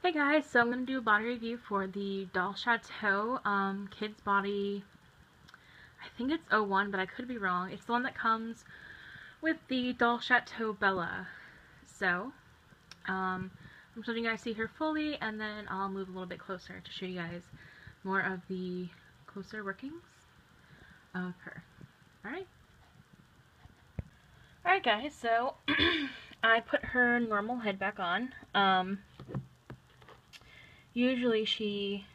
Hey guys, so I'm going to do a body review for the doll Chateau kids body. I think it's 01, but I could be wrong. It's the one that comes with the doll Chateau Bella. So, I'm just letting you guys see her fully, and then I'll move a little bit closer to show you guys more of the closer workings of her. Alright? Alright guys, so I put her normal head back on. Usually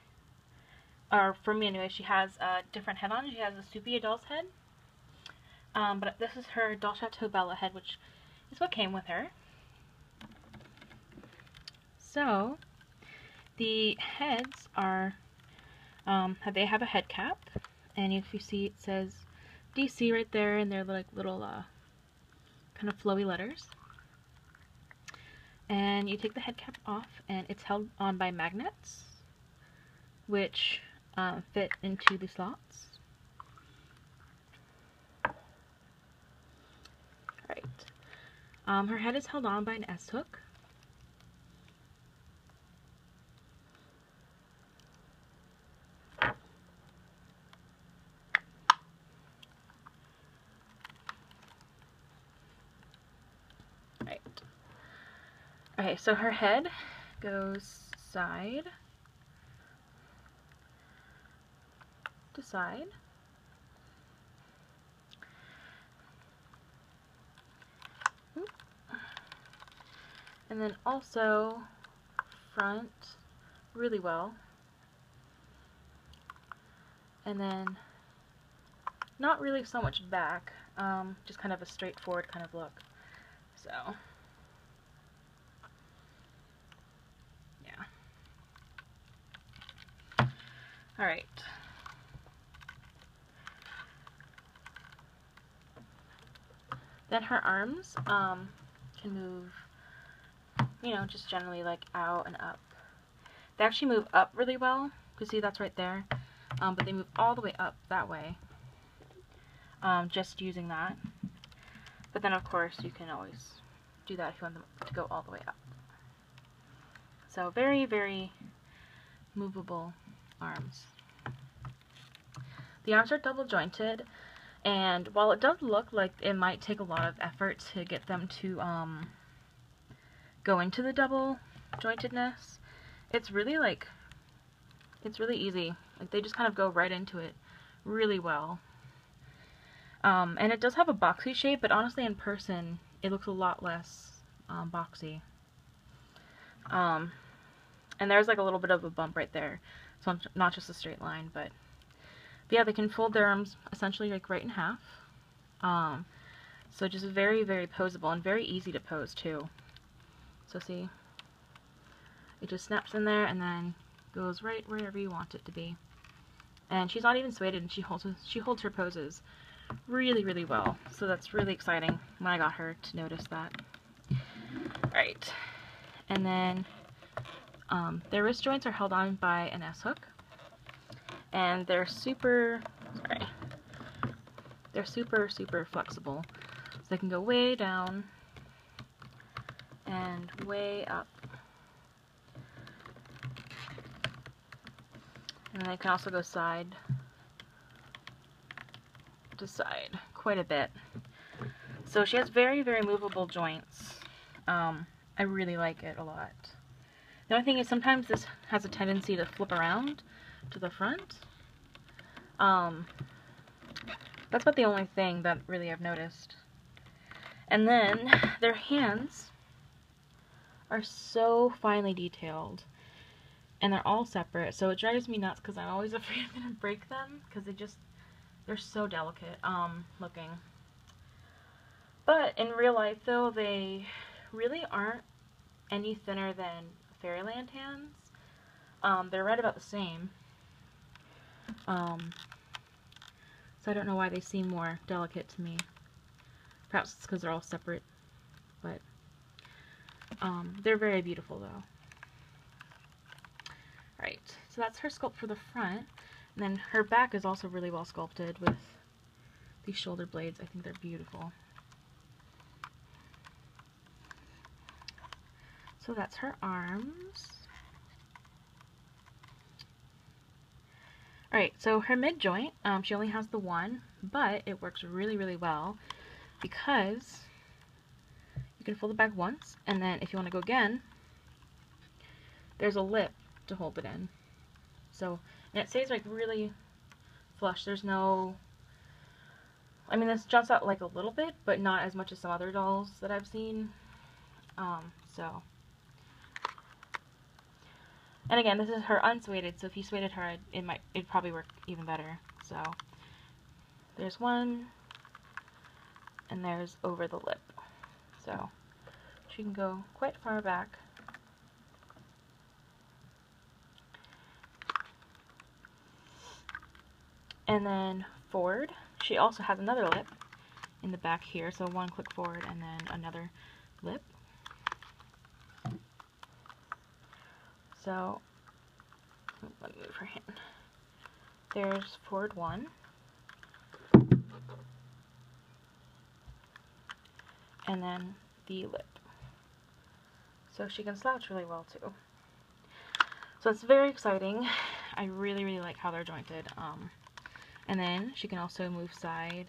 or for me anyway, she has a different head on. She has a soupy doll's head. But this is her Doll Chateau Bella head, which is what came with her. So, the heads are, they have a head cap, and if you see, it says DC right there, and they're like little, kind of flowy letters. And you take the head cap off, and it's held on by magnets, which fit into the slots. Alright. Her head is held on by an S-hook. Right. Okay, so her head goes side to side. And then also front really well. And then not really so much back, just kind of a straightforward kind of look. So, yeah. Alright. Then her arms can move, you know, just generally like out and up. They actually move up really well. You see that's right there. But they move all the way up that way. Just using that. But then of course you can always do that if you want them to go all the way up. So very, very movable arms. The arms are double jointed, and while it does look like it might take a lot of effort to get them to go into the double jointedness, it's really easy. Like, they just kind of go right into it really well. And it does have a boxy shape, but honestly in person it looks a lot less boxy. And there's like a little bit of a bump right there, so not just a straight line, but yeah, they can fold their arms essentially like right in half. So just very, very poseable and very easy to pose too. So see, it just snaps in there and then goes right wherever you want it to be. And she's not even suede, and she holds her poses really, really well. So that's really exciting when I got her to notice that. Alright. And then their wrist joints are held on by an S-hook. And they're super flexible. So they can go way down and way up. And they can also go side to side quite a bit. So she has very, very movable joints. I really like it a lot. The only thing is sometimes this has a tendency to flip around to the front. That's about the only thing that really I've noticed. And then their hands are so finely detailed, and they're all separate, so it drives me nuts because I'm always afraid I'm gonna break them because they're so delicate looking. But in real life though, they really aren't any thinner than Fairyland hands. They're right about the same. So I don't know why they seem more delicate to me. Perhaps it's because they're all separate, but they're very beautiful though. Alright, so that's her sculpt for the front. And then her back is also really well sculpted with these shoulder blades. I think they're beautiful. So that's her arms. Alright, so her mid joint, she only has the one, but it works really, really well because you can fold it back once, and then if you want to go again, there's a lip to hold it in. So, and it stays like really flush. There's no, I mean, this jumps out like a little bit, but not as much as some other dolls that I've seen. So, and again, this is her unsuited, so if you suited her, it'd probably work even better. So, there's one, and there's over the lip. So, she can go quite far back. And then forward, she also has another lip in the back here, so one click forward and then another lip. So, let me move her hand. There's forward one. And then the lip. So she can slouch really well too. So it's very exciting. I really, really like how they're jointed. And then she can also move side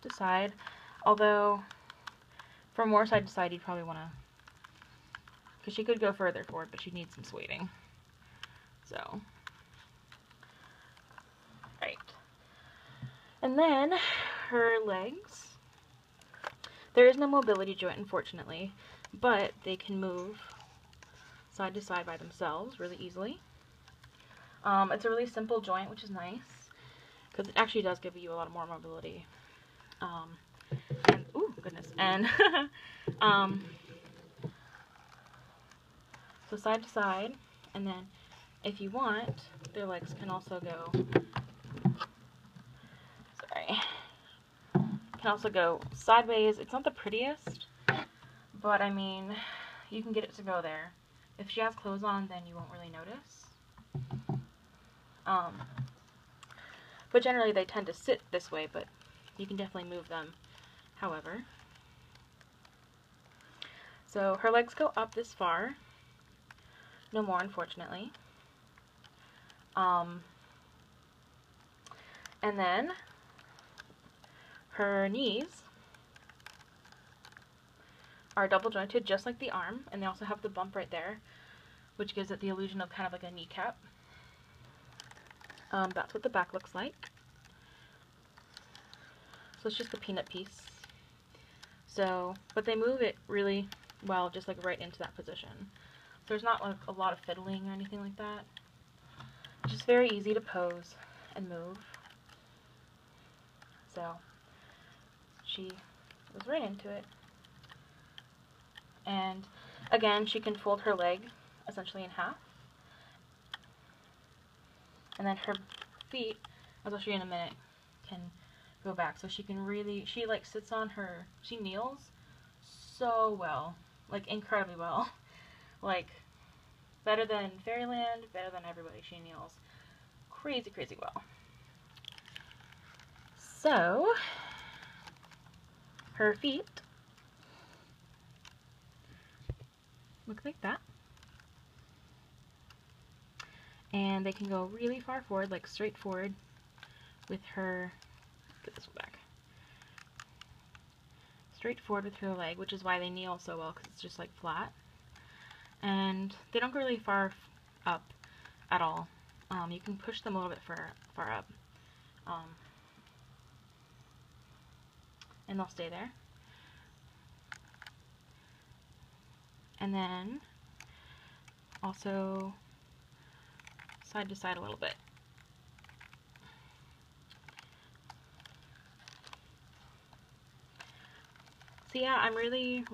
to side. Although, for more side to side, you'd probably want to, because she could go further forward, but she needs some suiting. So, right. And then her legs. There is no mobility joint, unfortunately, but they can move side to side by themselves really easily. It's a really simple joint, which is nice, because it actually does give you a lot more mobility. And, ooh, goodness, and, so side to side, and then if you want, their legs can also go, can also go sideways. It's not the prettiest, but I mean, you can get it to go there. If she has clothes on, then you won't really notice. But generally they tend to sit this way, but you can definitely move them however. So her legs go up this far. No more, unfortunately. And then her knees are double jointed just like the arm, and they also have the bump right there, which gives it the illusion of kind of like a kneecap. That's what the back looks like. So it's just the peanut piece. So, but they move it really well, just like right into that position. So there's not like a lot of fiddling or anything like that. It's just very easy to pose and move. So she was right into it. And again, she can fold her leg essentially in half. And then her feet, as I'll show you in a minute, can go back. So she can really, she like sits on her, she kneels so well, like incredibly well. Like better than Fairyland, better than everybody. She kneels crazy, crazy well. So her feet look like that. And they can go really far forward, like straight forward with her, get this one back, straight forward with her leg, which is why they kneel so well, because it's just like flat. And they don't go really far up at all. You can push them a little bit far up. And they'll stay there. And then also side to side a little bit. So yeah, I'm really